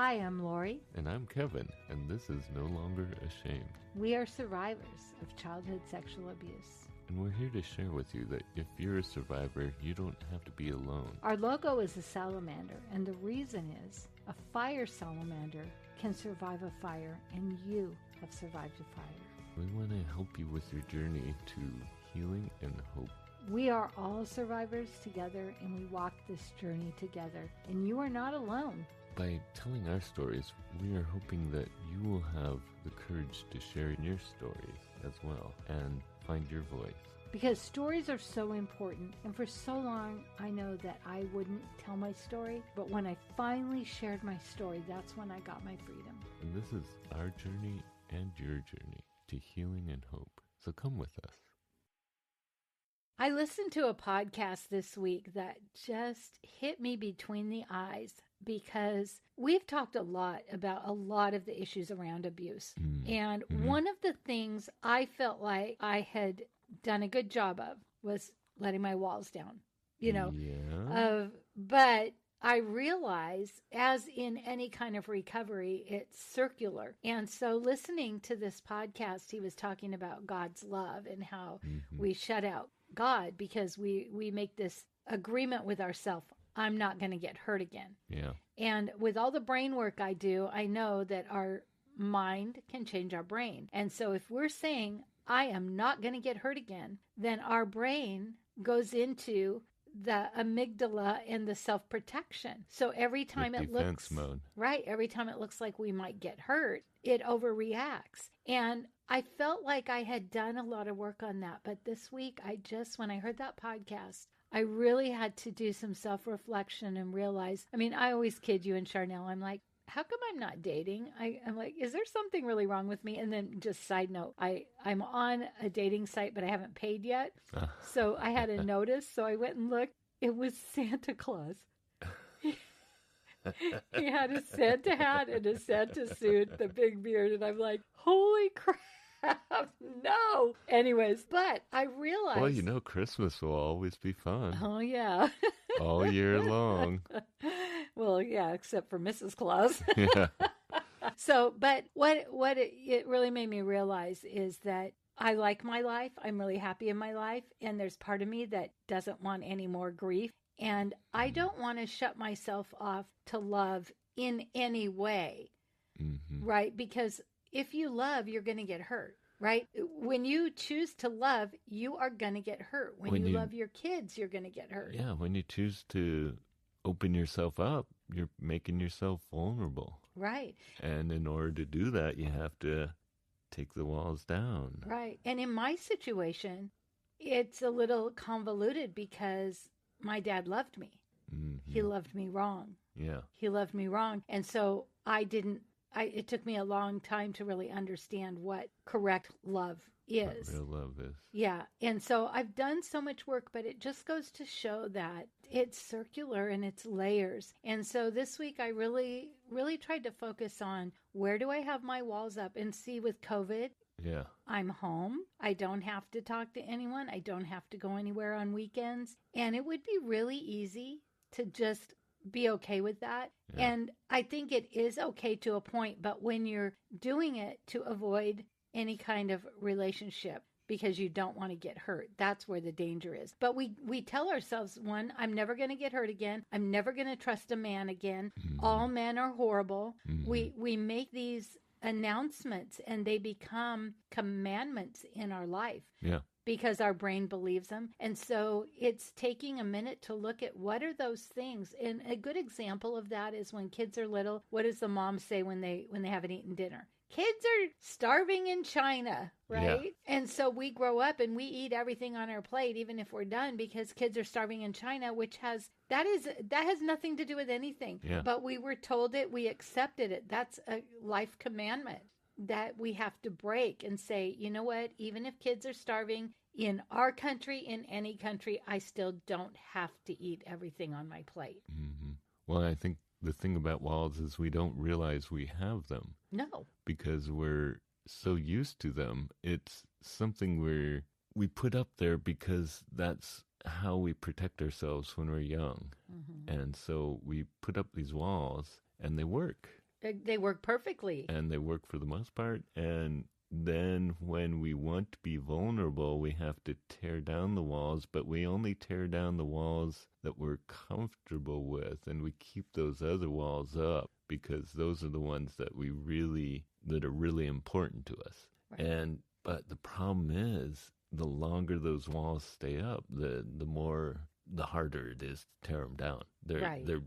Hi, I'm Lori. And I'm Kevin, and this is No Longer Ashamed. We are survivors of childhood sexual abuse. And we're here to share with you that if you're a survivor, you don't have to be alone. Our logo is a salamander, and the reason is a fire salamander can survive a fire, and you have survived a fire. We want to help you with your journey to healing and hope. We are all survivors together, and we walk this journey together, and you are not alone. By telling our stories, we are hoping that you will have the courage to share your stories as well and find your voice. Because stories are so important, and for so long I know that I wouldn't tell my story, but when I finally shared my story, that's when I got my freedom. And this is our journey and your journey to healing and hope. So come with us. I listened to a podcast this week that just hit me between the eyes because we've talked a lot about a lot of the issues around abuse. And one of the things I felt like I had done a good job of was letting my walls down, but I realize, as in any kind of recovery, it's circular. And so listening to this podcast, he was talking about God's love and how we shut out God because we make this agreement with ourselves. I'm not going to get hurt again. Yeah. And with all the brain work I do, I know that our mind can change our brain. And so if we're saying, I am not going to get hurt again, then our brain goes into the amygdala and the self-protection. So every time it looks mode. Right, every time it looks like we might get hurt, it overreacts. And I felt like I had done a lot of work on that. But this week, when I heard that podcast, I really had to do some self-reflection and realize, I always kid you and Charnel. I'm like, how come I'm not dating? I'm like, is there something really wrong with me? And then just side note, I'm on a dating site, but I haven't paid yet. So I had a notice. So I went and looked. It was Santa Claus. He had a Santa hat and a Santa suit, the big beard. And I'm like, holy crap. No. Anyways, but I realized. Well, Christmas will always be fun. Oh, yeah. All year long. Well, yeah, except for Mrs. Claus. Yeah. So, but what it really made me realize is that I like my life. I'm really happy in my life. And there's part of me that doesn't want any more grief. And I don't want to shut myself off to love in any way. Right? Because if you love, you're going to get hurt, right? When you choose to love, you are going to get hurt. When you love your kids, you're going to get hurt. Yeah, when you choose to open yourself up, you're making yourself vulnerable. Right. And in order to do that, you have to take the walls down. Right. And in my situation, it's a little convoluted because my dad loved me. He loved me wrong. Yeah. He loved me wrong. And so it took me a long time to really understand what correct love is. What real love is. Yeah. And so I've done so much work, but it just goes to show that it's circular and it's layers. And so this week I really, really tried to focus on where do I have my walls up and see with COVID. Yeah. I'm home. I don't have to talk to anyone. I don't have to go anywhere on weekends. And it would be really easy to just be okay with that. Yeah. And I think it is okay to a point, but when you're doing it to avoid any kind of relationship because you don't want to get hurt, that's where the danger is. But we tell ourselves, one, I'm never going to get hurt again. I'm never going to trust a man again. All men are horrible. We make these announcements and they become commandments in our life. Yeah. Because our brain believes them. And so it's taking a minute to look at what are those things. And a good example of that is when kids are little, what does the mom say when they haven't eaten dinner? Kids are starving in China, right? Yeah. And so we grow up and we eat everything on our plate, even if we're done, because kids are starving in China, that has nothing to do with anything. Yeah. But we were told it, we accepted it. That's a life commandment that we have to break and say, you know what, even if kids are starving in our country, in any country, I still don't have to eat everything on my plate. Well, I think the thing about walls is we don't realize we have them. No. Because we're so used to them. It's something we put up there because that's how we protect ourselves when we're young. And so we put up these walls and they work. They work perfectly. And they work for the most part. And then when we want to be vulnerable, we have to tear down the walls, but we only tear down the walls that we're comfortable with, and we keep those other walls up because those are the ones that are really important to us. Right. But the problem is, the longer those walls stay up, the harder it is to tear them down.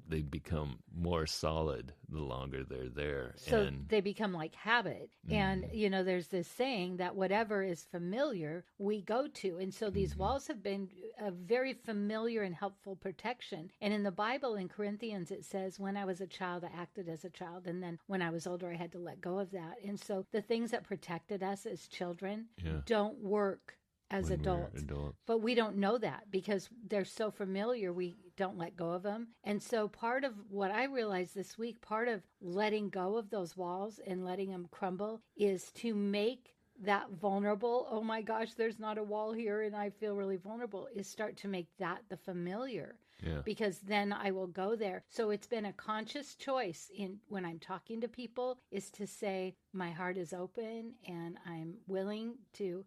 They become more solid the longer they're there. So they become like habit. And, there's this saying that whatever is familiar, we go to. And so these walls have been a very familiar and helpful protection. And in the Bible, in Corinthians, it says, when I was a child, I acted as a child. And then when I was older, I had to let go of that. And so the things that protected us as children don't work as adults. But we don't know that because they're so familiar, we don't let go of them. And so part of what I realized this week, part of letting go of those walls and letting them crumble is to make that vulnerable, oh my gosh, there's not a wall here and I feel really vulnerable, is start to make that the familiar. Yeah. Because then I will go there. So it's been a conscious choice when I'm talking to people is to say, my heart is open and I'm willing to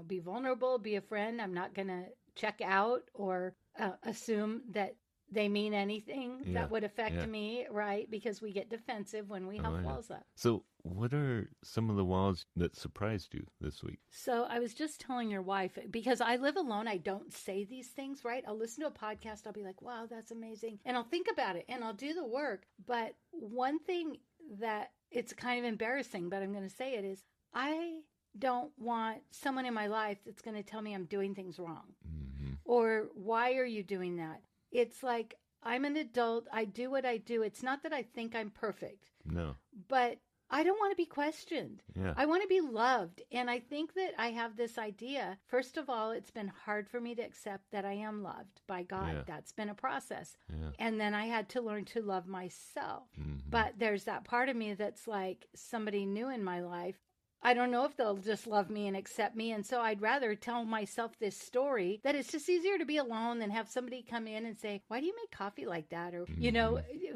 be vulnerable, be a friend. I'm not going to check out or assume that they mean anything that would affect me, right? Because we get defensive when we have walls up. So what are some of the walls that surprised you this week? So I was just telling your wife, because I live alone, I don't say these things, right? I'll listen to a podcast. I'll be like, wow, that's amazing. And I'll think about it and I'll do the work. But one thing that it's kind of embarrassing, but I'm going to say it is, I don't want someone in my life that's going to tell me I'm doing things wrong. Mm-hmm. Or why are you doing that? It's like, I'm an adult. I do what I do. It's not that I think I'm perfect. No. But I don't want to be questioned. Yeah. I want to be loved. And I think that I have this idea. First of all, it's been hard for me to accept that I am loved by God. Yeah. That's been a process. Yeah. And then I had to learn to love myself. Mm-hmm. But there's that part of me that's like somebody new in my life. I don't know if they'll just love me and accept me. And so I'd rather tell myself this story that it's just easier to be alone than have somebody come in and say, why do you make coffee like that? Or,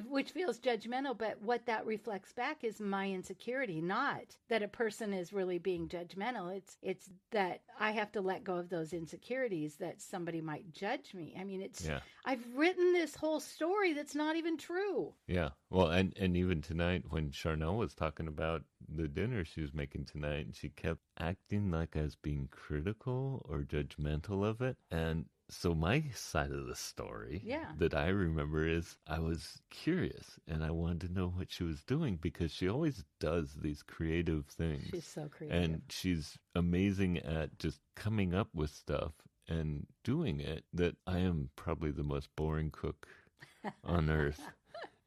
which feels judgmental. But what that reflects back is my insecurity, not that a person is really being judgmental. It's that I have to let go of those insecurities that somebody might judge me. I mean, I've written this whole story that's not even true. Yeah. Well, and even tonight when Charnel was talking about the dinner she was making tonight, she kept acting like I was being critical or judgmental of it. And so my side of the story that I remember is I was curious and I wanted to know what she was doing because she always does these creative things. She's so creative. And she's amazing at just coming up with stuff and doing it that I am probably the most boring cook on earth.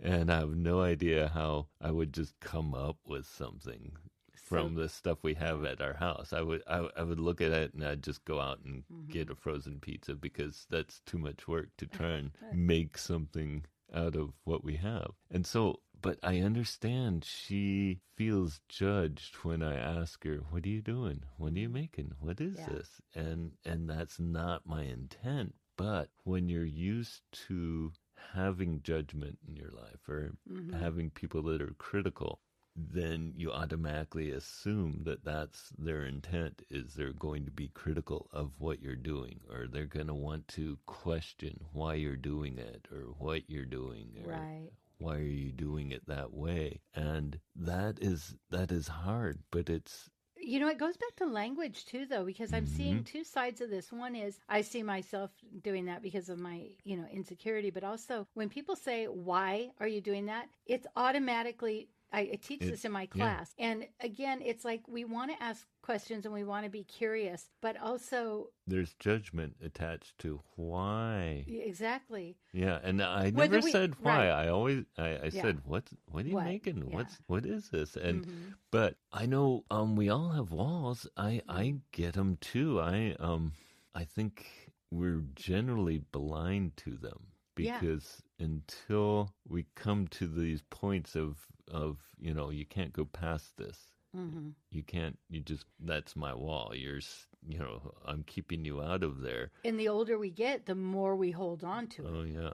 And I have no idea how I would just come up with something from the stuff we have at our house. I would look at it and I'd just go out and get a frozen pizza because that's too much work to try and make something out of what we have. And so, but I understand she feels judged when I ask her, what are you doing? What are you making? What is this? And that's not my intent. But when you're used to having judgment in your life or having people that are critical, then you automatically assume that that's their intent, is they're going to be critical of what you're doing, or they're going to want to question why you're doing it or what you're doing, or why are you doing it that way? And that is hard, but it's it goes back to language too, though, because I'm seeing two sides of this. One is I see myself doing that because of my, insecurity. But also when people say, why are you doing that? It's automatically, I teach this in my class. Yeah. And again, it's like we want to ask questions and we want to be curious, but also there's judgment attached to why. Exactly. Yeah. And I never said why. Right. I said, what are you making? Yeah. What is this? And, but I know, we all have walls. I get them too. I think we're generally blind to them because until we come to these points of, you can't go past this. Mm-hmm. That's my wall. I'm keeping you out of there. And the older we get, the more we hold on to it. Oh, yeah.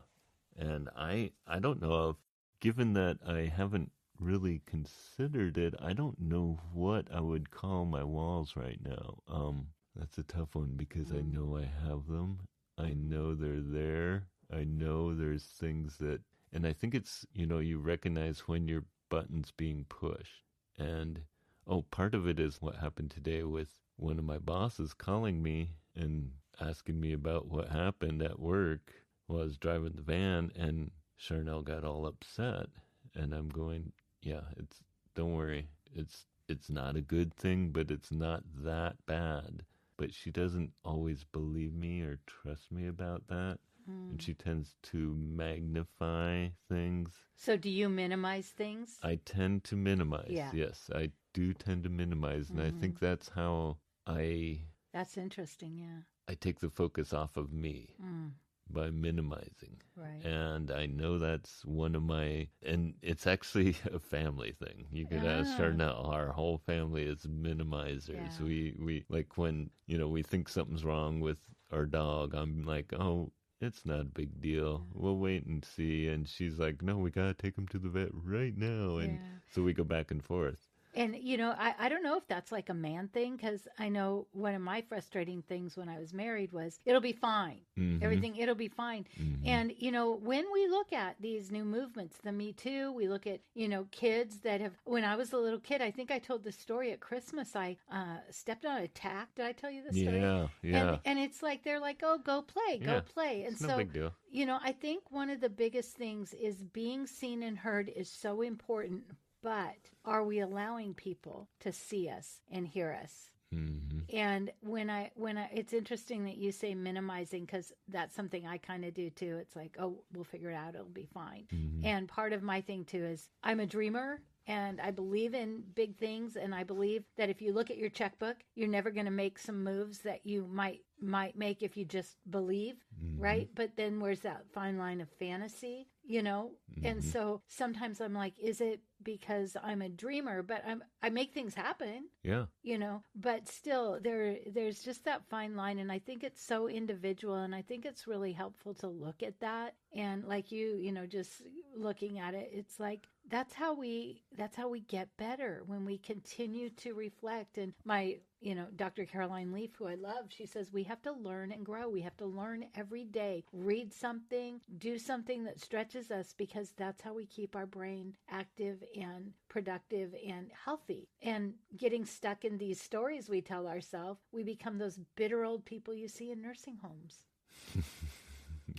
And I don't know if, given that I haven't really considered it. I don't know what I would call my walls right now. That's a tough one because I know I have them. I know they're there. I know there's things that, and I think it's, you recognize when your button's being pushed. And, part of it is what happened today with one of my bosses calling me and asking me about what happened at work while I was driving the van, and Charnel got all upset. And I'm going, yeah, don't worry. It's not a good thing, but it's not that bad. But she doesn't always believe me or trust me about that. And she tends to magnify things. So do you minimize things? I tend to minimize. Yeah. Yes, I do tend to minimize. And I think that's how That's interesting, yeah. I take the focus off of me by minimizing. Right. And I know that's one of my, and it's actually a family thing. You could ask Charnel, our whole family is minimizers. Yeah. We like when, we think something's wrong with our dog, I'm like, oh, it's not a big deal. We'll wait and see. And she's like, no, we got to take him to the vet right now. And so we go back and forth. And, I don't know if that's like a man thing, because I know one of my frustrating things when I was married was, it'll be fine. Everything, it'll be fine. And, when we look at these new movements, the Me Too, we look at, kids that have, when I was a little kid, I think I told the story at Christmas, I stepped on a tack. Did I tell you this story? Yeah. And it's like, they're like, oh, go play. And it's no big deal. I think one of the biggest things is being seen and heard is so important. But are we allowing people to see us and hear us? And when I, it's interesting that you say minimizing, because that's something I kind of do too. It's like, oh, we'll figure it out. It'll be fine. And part of my thing too is I'm a dreamer. And I believe in big things, and I believe that if you look at your checkbook, you're never going to make some moves that you might make if you just believe, right? But then where's that fine line of fantasy, And so sometimes I'm like, is it because I'm a dreamer, but I make things happen, but still there's just that fine line. And I think it's so individual, and I think it's really helpful to look at that. And like just looking at it, it's like, that's how we get better, when we continue to reflect. And my, Dr. Caroline Leaf, who I love, she says we have to learn and grow. We have to learn every day, read something, do something that stretches us, because that's how we keep our brain active and productive and healthy. And getting stuck in these stories we tell ourselves, we become those bitter old people you see in nursing homes.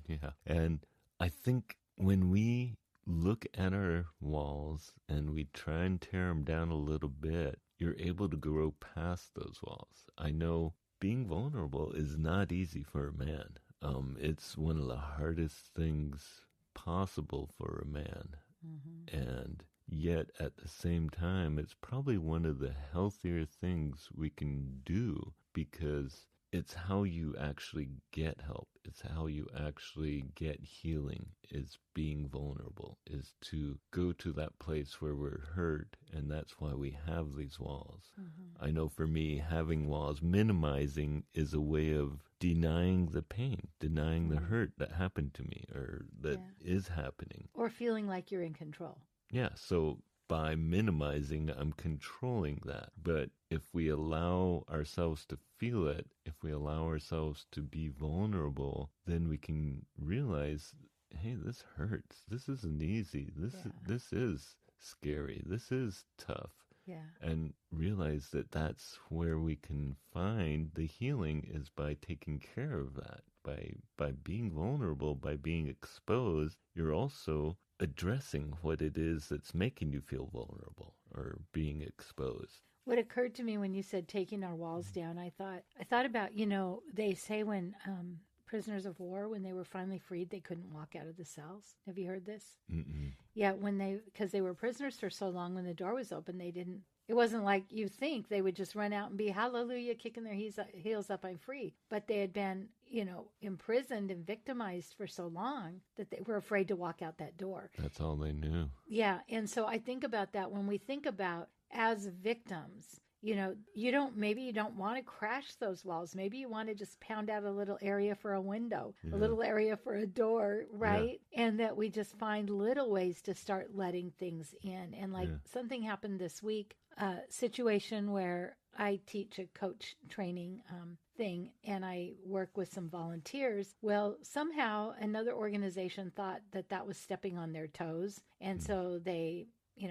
Yeah. And I think when we look at our walls and we try and tear them down a little bit, you're able to grow past those walls. I know being vulnerable is not easy for a man. It's one of the hardest things possible for a man. And yet at the same time, it's probably one of the healthier things we can do, because it's how you actually get help. It's how you actually get healing, is being vulnerable, is to go to that place where we're hurt. And that's why we have these walls. I know for me, having walls, minimizing, is a way of denying the pain, denying the hurt that happened to me or that is happening. Or feeling like you're in control. Yeah, so by minimizing, I'm controlling that. But if we allow ourselves to feel it, if we allow ourselves to be vulnerable, then we can realize, hey, this hurts. This isn't easy. This is scary. This is tough. Yeah. And realize that that's where we can find the healing, is by taking care of that. By being vulnerable, by being exposed, you're also addressing what it is that's making you feel vulnerable or being exposed. What occurred to me when you said taking our walls down, I thought about, they say when prisoners of war, when they were finally freed, they couldn't walk out of the cells. Have you heard this? Mm-mm. Yeah, because they were prisoners for so long, when the door was open, it wasn't like you think they would just run out and be hallelujah, kicking their heels up, I'm free. But they had been, imprisoned and victimized for so long that they were afraid to walk out that door. That's all they knew. Yeah. And so I think about that when we think about as victims, maybe you don't want to crash those walls. Maybe you want to just pound out a little area for a window, a little area for a door, right? And that we just find little ways to start letting things in. And like something happened this week, a situation where I teach a coach training thing and I work with some volunteers. Well, somehow another organization thought that was stepping on their toes. And so they,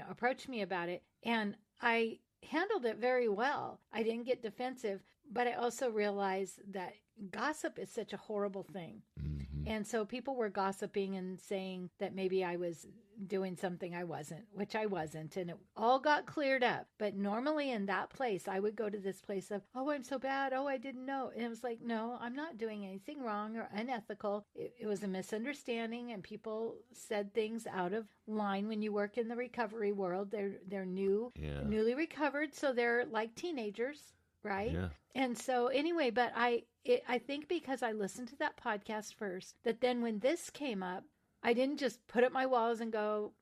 approached me about it. And I handled it very well. I didn't get defensive, but I also realized that gossip is such a horrible thing. Mm-hmm. And so people were gossiping and saying that maybe I was doing something I wasn't, which I wasn't. And it all got cleared up. But normally in that place, I would go to this place of, oh, I'm so bad. Oh, I didn't know. And it was like, no, I'm not doing anything wrong or unethical. It was a misunderstanding. And people said things out of line. When you work in the recovery world, they're newly recovered. So they're like teenagers. Right. Yeah. And so anyway, but I think because I listened to that podcast first, that then when this came up, I didn't just put up my walls and go,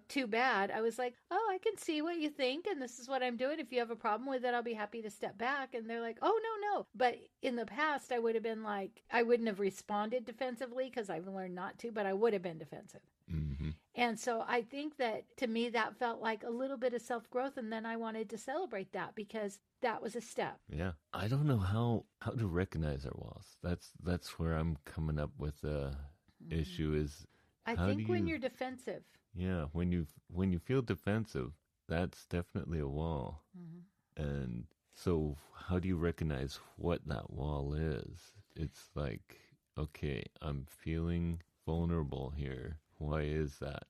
too bad. I was like, oh, I can see what you think. And this is what I'm doing. If you have a problem with it, I'll be happy to step back. And they're like, oh, no. But in the past, I would have been like, I wouldn't have responded defensively because I've learned not to, but I would have been defensive. Mm-hmm. And so I think that to me, that felt like a little bit of self-growth. And then I wanted to celebrate that because that was a step. Yeah. I don't know how to recognize our walls. That's where I'm coming up with the issue is. I think when you're defensive. Yeah. When you feel defensive, that's definitely a wall. Mm-hmm. And so how do you recognize what that wall is? It's like, okay, I'm feeling vulnerable here. Why is that?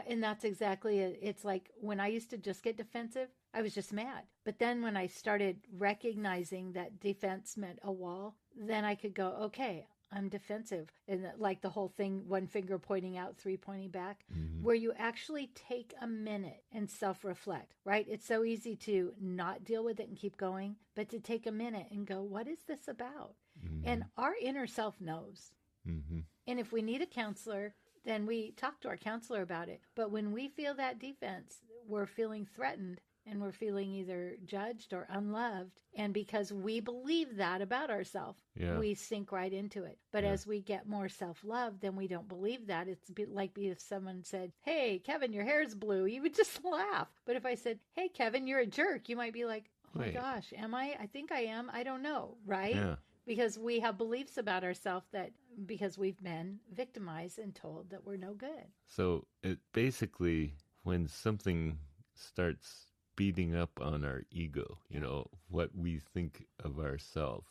And that's exactly it. It's like when I used to just get defensive, I was just mad. But then when I started recognizing that defense meant a wall, then I could go, okay, I'm defensive. And like the whole thing, one finger pointing out, three pointing back, where you actually take a minute and self-reflect, right? It's so easy to not deal with it and keep going, but to take a minute and go, what is this about? Mm-hmm. And our inner self knows. Mm-hmm. And if we need a counselor, then we talk to our counselor about it. But when we feel that defense, we're feeling threatened and we're feeling either judged or unloved. And because we believe that about ourselves, we sink right into it. But as we get more self-love, then we don't believe that. It's like if someone said, hey, Kevin, your hair's blue, you would just laugh. But if I said, hey, Kevin, you're a jerk, you might be like, oh my gosh, am I? I think I am. I don't know. Right? Yeah. Because we have beliefs about ourselves that because we've been victimized and told that we're no good. So it basically, when something starts beating up on our ego, what we think of ourselves,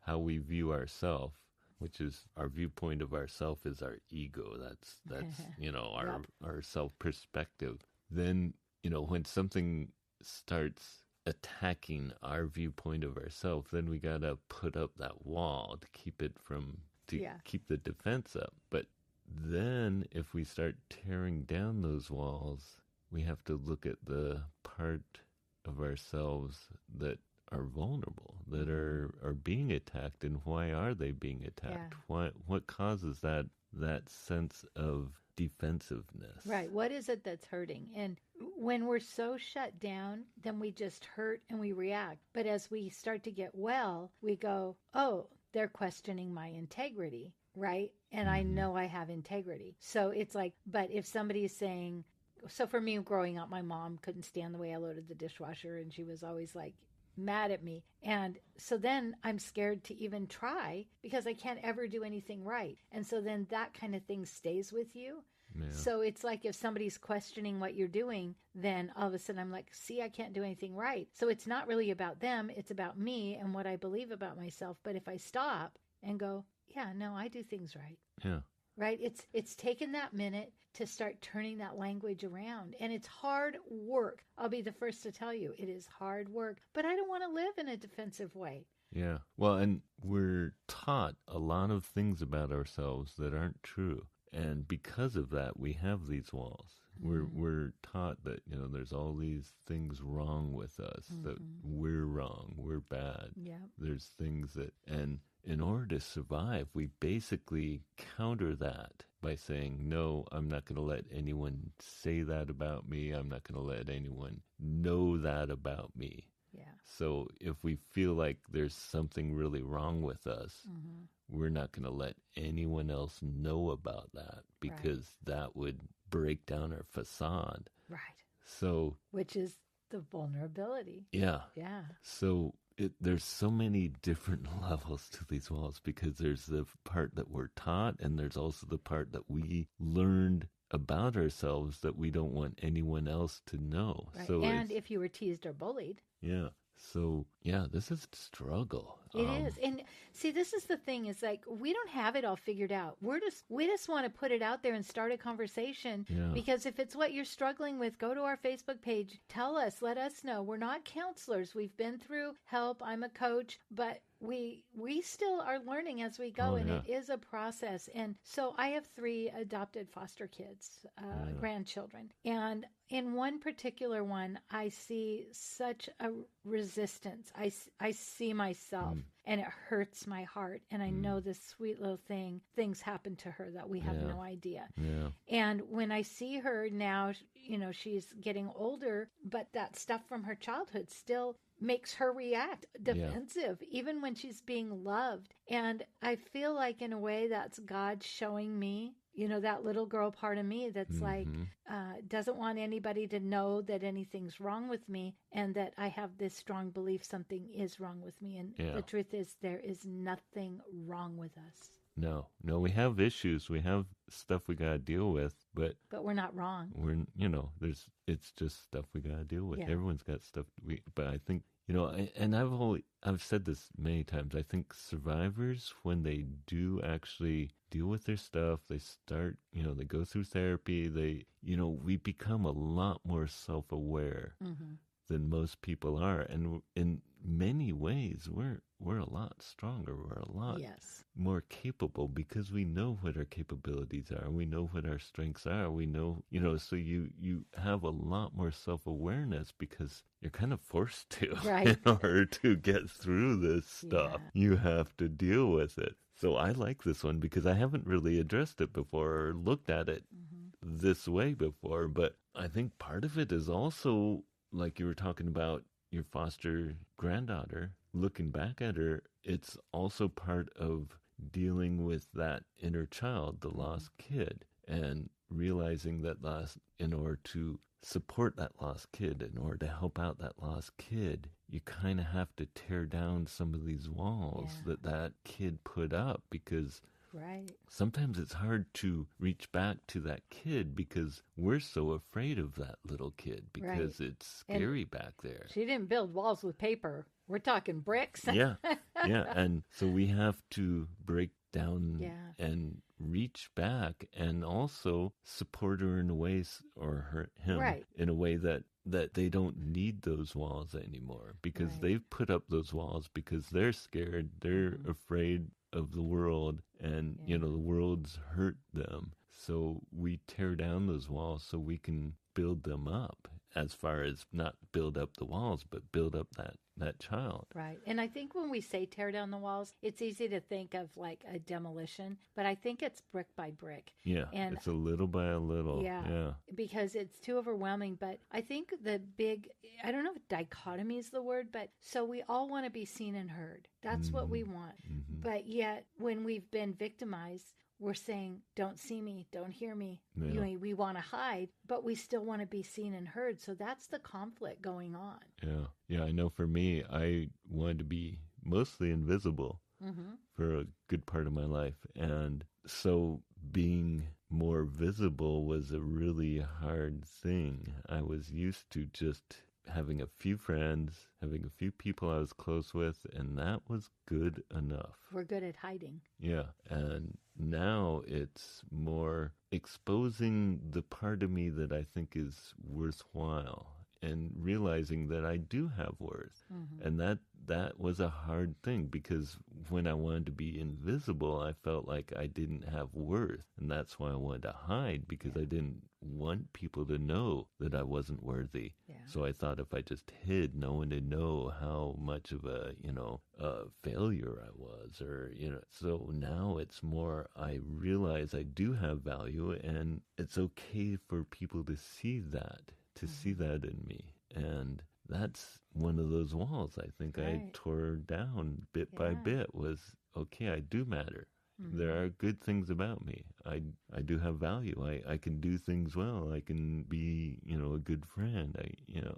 how we view ourselves, which is our viewpoint of ourself is our ego. That's our self perspective. Then, when something starts attacking our viewpoint of ourselves, then we got to put up that wall to keep keep the defense up. But then if we start tearing down those walls, we have to look at the part of ourselves that are vulnerable, that are being attacked, and why are they being attacked? What causes that sense of defensiveness? Right. What is it that's hurting? And when we're so shut down, then we just hurt and we react. But as we start to get well, we go, oh, they're questioning my integrity, right? And I know I have integrity. So it's like, but if somebody is saying, so for me growing up, my mom couldn't stand the way I loaded the dishwasher and she was always like mad at me. And so then I'm scared to even try because I can't ever do anything right. And so then that kind of thing stays with you. Yeah. So it's like if somebody's questioning what you're doing, then all of a sudden I'm like, see, I can't do anything right. So it's not really about them. It's about me and what I believe about myself. But if I stop and go, yeah, no, I do things right. Yeah. Right. It's taken that minute to start turning that language around. And it's hard work. I'll be the first to tell you it is hard work, but I don't want to live in a defensive way. Yeah. Well, and we're taught a lot of things about ourselves that aren't true. And because of that, we have these walls. We're taught that, there's all these things wrong with us, that we're wrong, we're bad. Yeah. There's things and in order to survive, we basically counter that by saying, no, I'm not going to let anyone say that about me. I'm not going to let anyone know that about me. Yeah. So if we feel like there's something really wrong with us, we're not going to let anyone else know about that, because that would break down our facade. Right. So, which is the vulnerability. Yeah. Yeah. So there's so many different levels to these walls, because there's the part that we're taught, and there's also the part that we learned about ourselves that we don't want anyone else to know. Right. So and if you were teased or bullied. Yeah. So, yeah, this is a struggle. It is. And see, this is the thing, is like, we don't have it all figured out. We just want to put it out there and start a conversation. Yeah. Because if it's what you're struggling with, go to our Facebook page. Tell us, let us know. We're not counselors. We've been through help. I'm a coach, but we still are learning as we go, and it is a process. And so I have 3 adopted foster kids, grandchildren. And in one particular one, I see such a resistance. I see myself, and it hurts my heart. And I know this sweet little things happen to her that we have no idea. Yeah. And when I see her now, she's getting older, but that stuff from her childhood still makes her react defensive, even when she's being loved. And I feel like, in a way, that's God showing me, that little girl part of me that's like, doesn't want anybody to know that anything's wrong with me, and that I have this strong belief something is wrrong with me. And the truth is, there is nothing wrong with us. No, we have issues. We have stuff we got to deal with, but we're not wrong. It's just stuff we got to deal with. Yeah. Everyone's got stuff. But I think, I've said this many times. I think survivors, when they do actually deal with their stuff, they start, they go through therapy, we become a lot more self-aware than most people are. And in many ways, we're a lot stronger. We're a lot more capable, because we know what our capabilities are. We know what our strengths are. We know, so you have a lot more self-awareness, because you're kind of forced to, in order to get through this stuff. Yeah. You have to deal with it. So I like this one, because I haven't really addressed it before or looked at it this way before. But I think part of it is also, like you were talking about your foster granddaughter, looking back at her, it's also part of dealing with that inner child, the lost kid, and realizing that in order to support that lost kid, in order to help out that lost kid, you kind of have to tear down some of these walls that kid put up, because sometimes it's hard to reach back to that kid, because we're so afraid of that little kid, because it's scary back there. She didn't build walls with paper. We're talking bricks. Yeah. And so we have to break down and reach back, and also support her in a way, or him in a way that they don't need those walls anymore, because they've put up those walls because they're scared. They're afraid of the world, and the world's hurt them. So we tear down those walls so we can build them up, as far as not build up the walls, but build up that child. Right. And I think when we say tear down the walls, it's easy to think of like a demolition, but I think it's brick by brick. Yeah. And it's a little by a little. Yeah. Because it's too overwhelming. But I think the big, I don't know if dichotomy is the word, but so we all want to be seen and heard. That's what we want. But yet when we've been victimized, we're saying, don't see me, don't hear me. Yeah. We want to hide, but we still want to be seen and heard. So that's the conflict going on. Yeah, I know for me, I wanted to be mostly invisible for a good part of my life. And so being more visible was a really hard thing. I was used to just having a few friends, having a few people I was close with, and that was good enough. We're good at hiding. Yeah, and now it's more exposing the part of me that I think is worthwhile, and realizing that I do have worth, and that was a hard thing, because when I wanted to be invisible, I felt like I didn't have worth. And that's why I wanted to hide, because I didn't want people to know that I wasn't worthy. Yeah. So I thought if I just hid, no one would know how much of a, a failure I was, or, so now it's more, I realize I do have value, and it's okay for people to see that, see that in me. And that's one of those walls I think I tore down bit by bit, was, okay, I do matter. There are good things about me. I do have value. I can do things well. I can be, a good friend.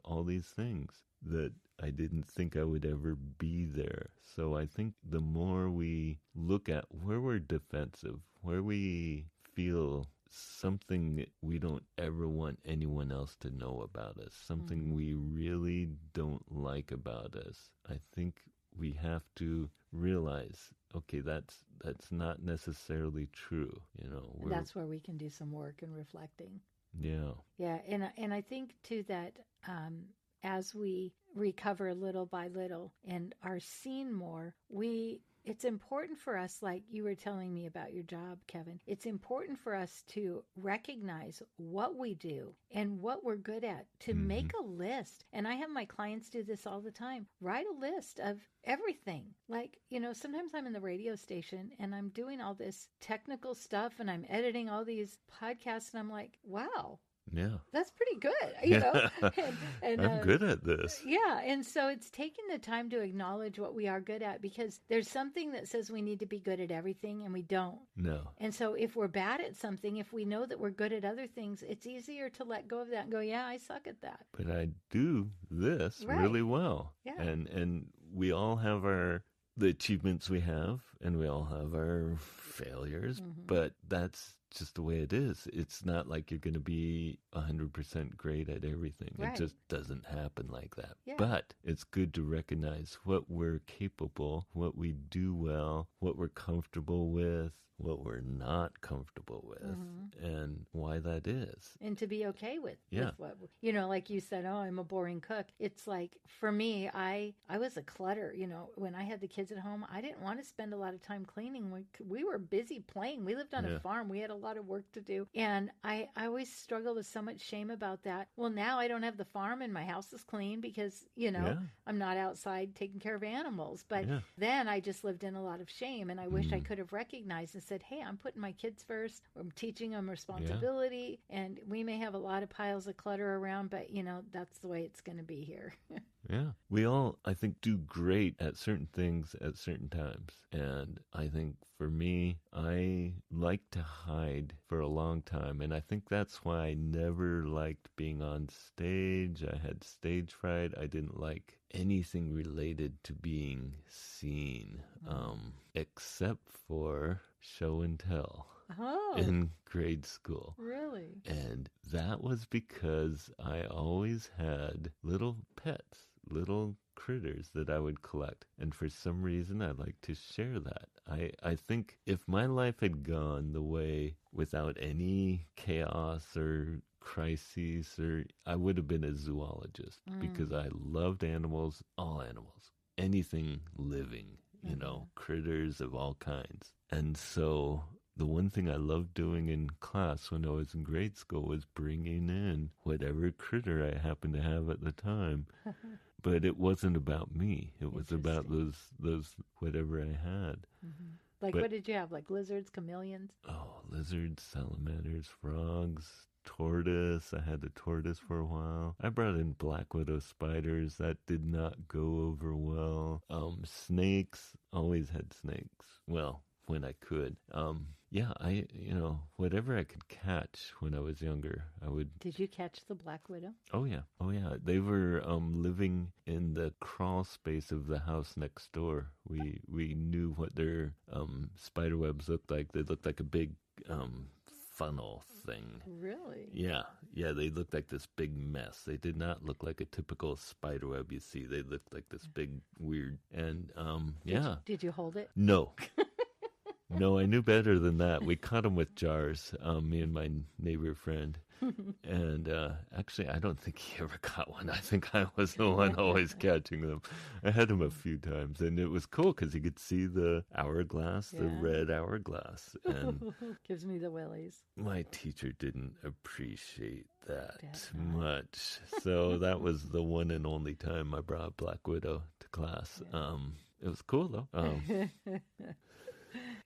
All these things that I didn't think I would ever be there. So I think the more we look at where we're defensive, where we feel something we don't ever want anyone else to know about us, something we really don't like about us, I think we have to realize, okay, that's not necessarily true. That's where we can do some work in reflecting. Yeah. Yeah, and I think too that as we recover little by little and are seen more, it's important for us, like you were telling me about your job, Kevin, it's important for us to recognize what we do and what we're good at, to make a list. And I have my clients do this all the time. Write a list of everything. Like, sometimes I'm in the radio station and I'm doing all this technical stuff and I'm editing all these podcasts and I'm like, wow. Yeah. That's pretty good, and I'm good at this. Yeah, and so it's taking the time to acknowledge what we are good at, because there's something that says we need to be good at everything, and we don't. No. And so if we're bad at something, if we know that we're good at other things, it's easier to let go of that and go, yeah, I suck at that. But I do this really well. Yeah. And we all have the achievements we have, and we all have our failures, but that's just the way it is. It's not like you're going to be 100% great at everything. It just doesn't happen like that. Yeah. But it's good to recognize what we're capable, what we do well, what we're comfortable with, what we're not comfortable with, and why that is. And to be okay with what, like you said, oh, I'm a boring cook. It's like, for me, I was a clutter. When I had the kids at home, I didn't want to spend a lot of time cleaning. We were busy playing. We lived on a farm. We had a lot of work to do. And I always struggled with so much shame about that. Well, now I don't have the farm and my house is clean because, I'm not outside taking care of animals. But then I just lived in a lot of shame. And I wish I could have recognized and said, hey, I'm putting my kids first. I'm teaching them responsibility. And we may have a lot of piles of clutter around, but, that's the way it's going to be here. Yeah. We all, I think, do great at certain things at certain times. And I think for me, I like to hide for a long time. And I think that's why I never liked being on stage. I had stage fright. I didn't like anything related to being seen, except for show and tell. Oh. In grade school. Really? And that was because I always had little pets, little critters that I would collect. And for some reason, I like to share that. I think if my life had gone the way without any chaos or crises, or I would have been a zoologist, because I loved animals, all animals, anything living, critters of all kinds. And so the one thing I loved doing in class when I was in grade school was bringing in whatever critter I happened to have at the time. But it wasn't about me. It was about those whatever I had. Like, what did you have? Like lizards, chameleons? Oh, lizards, salamanders, frogs, tortoise. I had a tortoise for a while. I brought in black widow spiders. That did not go over well. Snakes. Always had snakes. Well, when I could. Whatever I could catch when I was younger, I would. Did you catch the black widow? Oh yeah. They were living in the crawl space of the house next door. We knew what their spider webs looked like. They looked like a big funnel thing. Really? Yeah. They looked like this big mess. They did not look like a typical spider web you see. They looked like this big weird. And Did you hold it? No. No, I knew better than that. We caught them with jars, me and my neighbor friend. And actually, I don't think he ever caught one. I think I was the one always catching them. I had him a few times, and it was cool because you could see the hourglass, the red hourglass. And gives me the willies. my teacher didn't appreciate that much. So that was the one and only time I brought Black Widow to class. It was cool, though.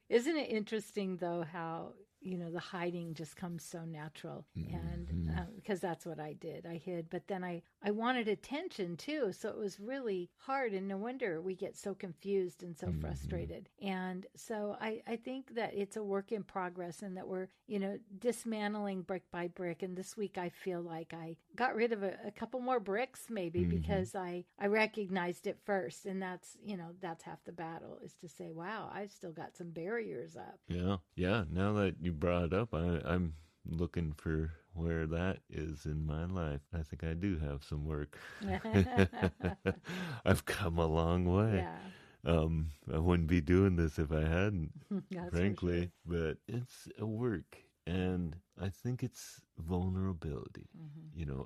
Isn't it interesting, though, how, the hiding just comes so natural? And because that's what I did. I hid, but then I wanted attention too. So it was really hard. And no wonder we get so confused and so frustrated. And so I think that it's a work in progress and that we're, dismantling brick by brick. And this week I feel like I got rid of a couple more bricks maybe because I recognized it first. And that's, that's half the battle, is to say, wow, I've still got some barriers up. Yeah. Now that you brought it up, I'm looking for where that is in my life. I think I do have some work. I've come a long way. I wouldn't be doing this if I hadn't, frankly. But it's a work, and I think it's vulnerability.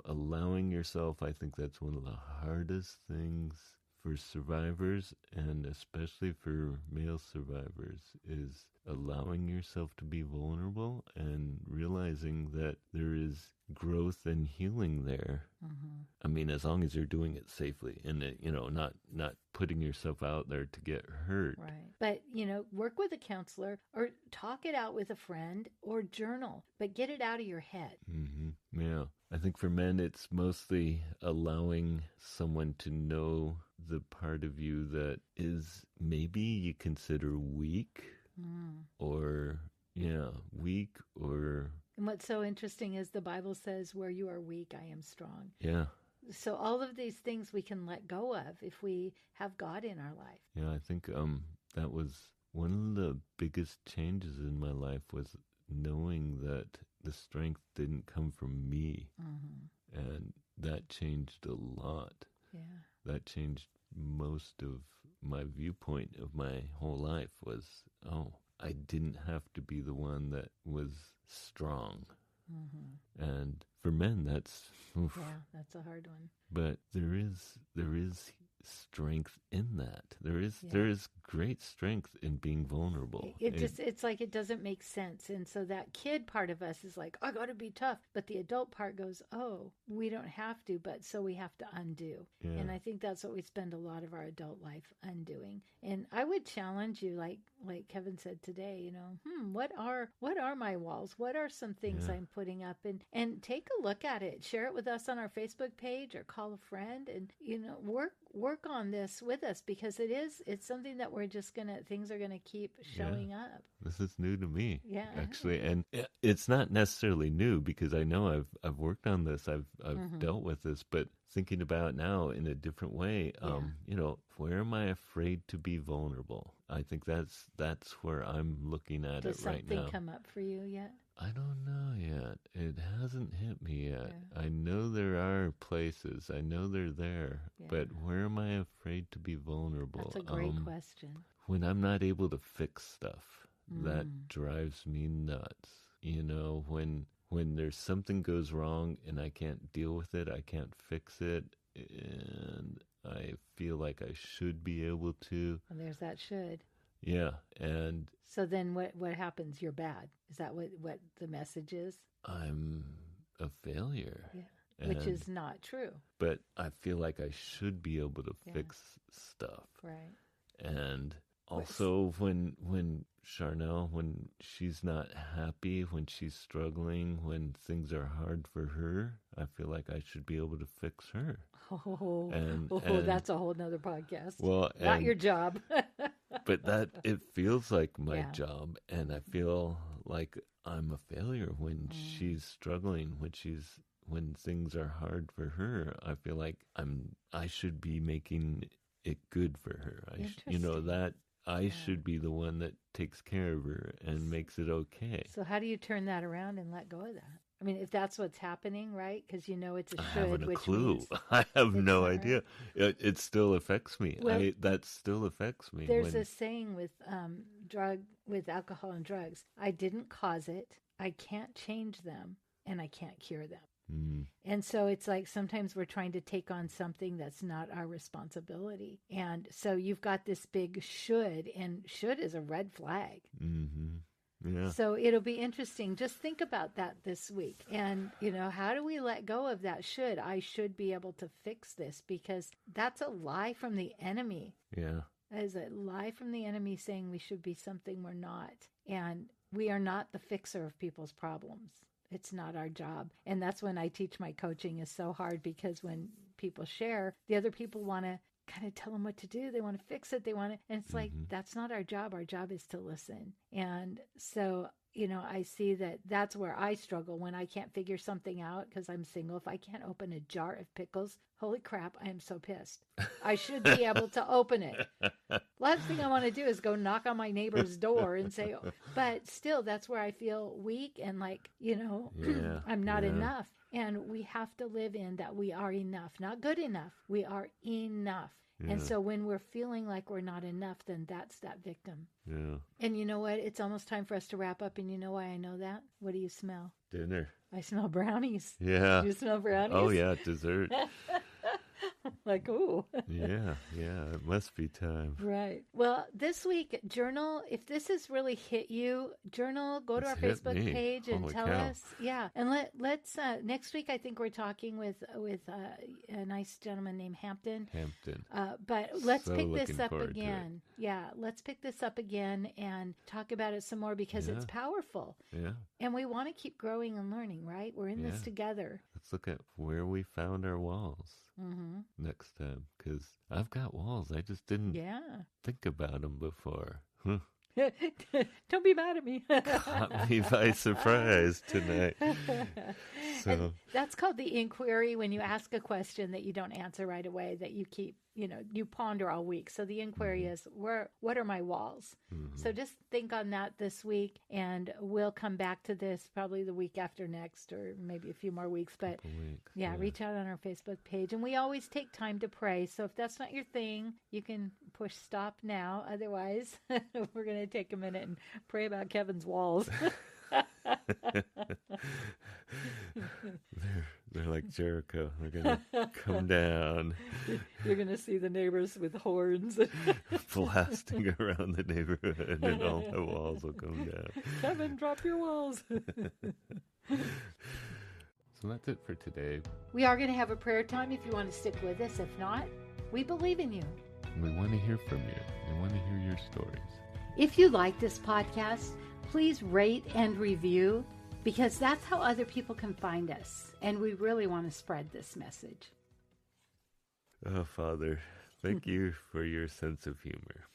Allowing yourself. I think that's one of the hardest things for survivors, and especially for male survivors, is allowing yourself to be vulnerable and realizing that there is growth and healing there. I mean, as long as you're doing it safely and, not putting yourself out there to get hurt. Right. But, work with a counselor or talk it out with a friend or journal, but get it out of your head. Yeah. I think for men, it's mostly allowing someone to know the part of you that is maybe you consider weak or, weak or... And what's so interesting is the Bible says, where you are weak, I am strong. Yeah. So all of these things we can let go of if we have God in our life. Yeah, I think that was one of the biggest changes in my life, was knowing that the strength didn't come from me. And that changed a lot. Yeah. That changed most of my viewpoint of my whole life, was, I didn't have to be the one that was strong. And for men, that's that's a hard one. But there is strength in that. There is great strength in being vulnerable. It's like it doesn't make sense. And so that kid part of us is like, I got to be tough. But the adult part goes, oh, we don't have to, but so we have to undo. Yeah. And I think that's what we spend a lot of our adult life undoing. And I would challenge you, like Kevin said today, what are my walls? What are some things I'm putting up? And take a look at it. Share it with us on our Facebook page or call a friend and, work on this with us, because it's something that things are gonna keep showing up. This is new to me, yeah, actually, and it's not necessarily new because I know I've worked on this, I've dealt with this, but thinking about it now in a different way, where am I afraid to be vulnerable? I think that's where I'm looking at it right now. Does something come up for you yet? I don't know yet. It hasn't hit me yet. Yeah. I know there are places. I know they're there. Yeah. But where am I afraid to be vulnerable? That's a great question. When I'm not able to fix stuff, that drives me nuts. When there's something goes wrong and I can't deal with it, I can't fix it, and I feel like I should be able to. And there's that should. Yeah, and... So then what happens? You're bad. Is that what the message is? I'm a failure. Yeah, which is not true. But I feel like I should be able to fix stuff. Right. And also when Charnel, when she's not happy, when she's struggling, when things are hard for her, I feel like I should be able to fix her. And that's a whole nother podcast. Well, not your job. But it feels like my job, and I feel like I'm a failure when she's struggling, when things are hard for her. I feel like I should be making it good for her. I should be the one that takes care of her and makes it okay. So how do you turn that around and let go of that? I mean, if that's what's happening, right? Because you know it's a I should, haven't a which clue. means I have it's no not idea. right. It still affects me. Well, That still affects me there's a when. saying with alcohol and drugs. I didn't cause it. I can't change them, and I can't cure them. Mm, And so it's like sometimes we're trying to take on something that's not our responsibility. And so you've got this big should, and should is a red flag. hmm Yeah. So it'll be interesting. Just think about that this week. And, how do we let go of that should? I should be able to fix this, because that's a lie from the enemy. Yeah. That is a lie from the enemy saying we should be something we're not. And we are not the fixer of people's problems. It's not our job. And that's when I teach my coaching is so hard, because when people share, the other people want to kind of tell them what to do. They want to fix it. And it's like, that's not our job. Our job is to listen. And so, I see that that's where I struggle when I can't figure something out because I'm single. If I can't open a jar of pickles, holy crap, I am so pissed. I should be able to open it. Last thing I want to do is go knock on my neighbor's door and say, oh, but still, that's where I feel weak and like, Yeah. I'm not Yeah. enough. And we have to live in that we are enough, not good enough. We are enough. Yeah. And so when we're feeling like we're not enough, then that's that victim. Yeah. And you know what? It's almost time for us to wrap up. And you know why I know that? What do you smell? Dinner. I smell brownies. Yeah. Do you smell brownies? Oh, yeah. Dessert. Like, ooh. Yeah. Yeah. It must be time. Right. Well, this week, journal. If this has really hit you, journal. Go to It's our hit Facebook me. page and Holy tell cow. us. Yeah, and let's next week. I think we're talking with a nice gentleman named Hampton. Hampton. But let's So pick this looking up forward to it. again. Yeah, let's pick this up again and talk about it some more, because it's Yeah. powerful, Yeah. and we want to keep growing and learning. Right? We're in this Yeah. together. Let's look at where we found our walls Mm-hmm. next time, because I've got walls. I just didn't Yeah. think about them before. Huh. Don't be mad at me. Caught me by surprise tonight. So, And that's called the inquiry, when you ask a question that you don't answer right away, that you keep, you ponder all week. So the inquiry is, what are my walls? So just think on that this week, and we'll come back to this probably the week after next, or maybe a few more weeks. But couple weeks. yeah, reach out on our Facebook page. And we always take time to pray. So if that's not your thing, you can push stop now. Otherwise, we're going to take a minute and pray about Kevin's walls. They're like Jericho. They're going to come down, You're going to see the neighbors with horns. blasting around the neighborhood, and all the walls will come down. Kevin, drop your walls. So that's it for today. We are going to have a prayer time if you want to stick with us. If not, we believe in you. We want to hear from you. We want to hear your stories. If you like this podcast, please rate and review, because that's how other people can find us. And we really want to spread this message. Oh, Father, thank you for your sense of humor.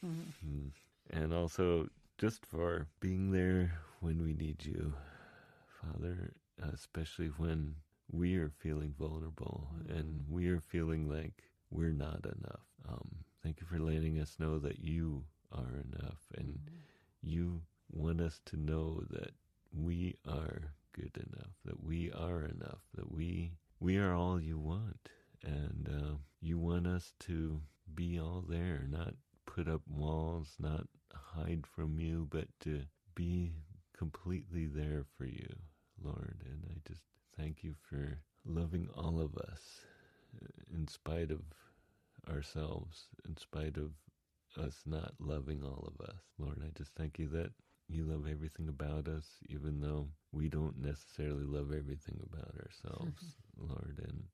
And also just for being there when we need you, Father, especially when we are feeling vulnerable and we are feeling like we're not enough. Thank you for letting us know that you are enough, and you want us to know that we are good enough, that we are enough, that we are all you want. And you want us to be all there, not put up walls, not hide from you, but to be completely there for you, Lord. And I just thank you for loving all of us in spite of ourselves, in spite of us not loving all of us. Lord, I just thank you that you love everything about us, even though we don't necessarily love everything about ourselves, Lord. And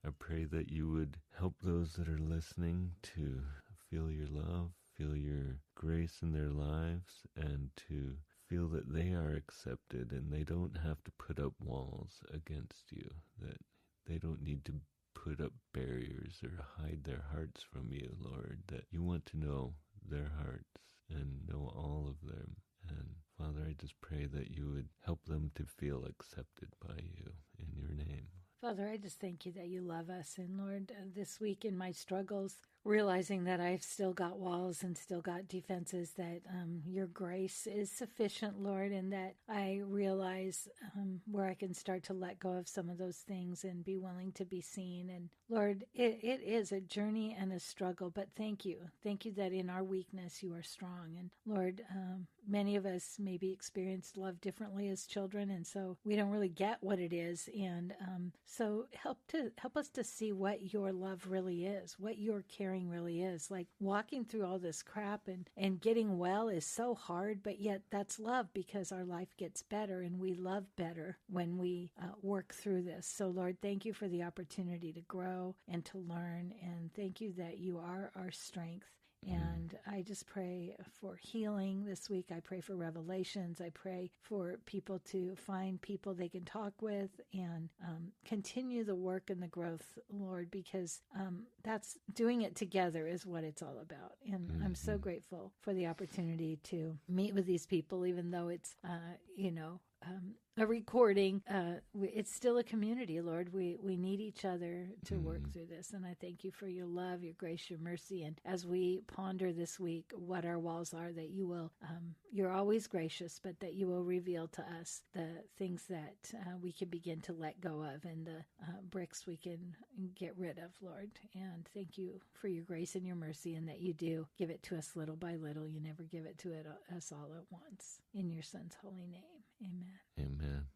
I pray that you would help those that are listening to feel your love, feel your grace in their lives, and to feel that they are accepted and they don't have to put up walls against you, that they don't need to put up barriers or hide their hearts from you, Lord, that you want to know their hearts and know all of them. And Father, I just pray that you would help them to feel accepted by you in your name. Father, I just thank you that you love us. And Lord, this week in my struggles realizing that I've still got walls and still got defenses, that your grace is sufficient, Lord, and that I realize where I can start to let go of some of those things and be willing to be seen. And Lord, it is a journey and a struggle, but thank you. Thank you that in our weakness you are strong. And Lord, many of us maybe experienced love differently as children, and so we don't really get what it is. And so help us to see what your love really is, what your caring really is. Like walking through all this crap and getting well is so hard, but yet that's love, because our life gets better and we love better when we work through this. So Lord, thank you for the opportunity to grow and to learn, and thank you that you are our strength. And I just pray for healing this week. I pray for revelations. I pray for people to find people they can talk with and continue the work and the growth, Lord, because that's doing it together is what it's all about. And I'm so grateful for the opportunity to meet with these people, even though it's, a recording. It's still a community, Lord. We need each other to work through this. And I thank you for your love, your grace, your mercy. And as we ponder this week what our walls are, that you will, you're always gracious, but that you will reveal to us the things that we can begin to let go of, and the bricks we can get rid of, Lord. And thank you for your grace and your mercy, and that you do give it to us little by little. You never give it to us all at once. In your Son's holy name. Amen. Amen.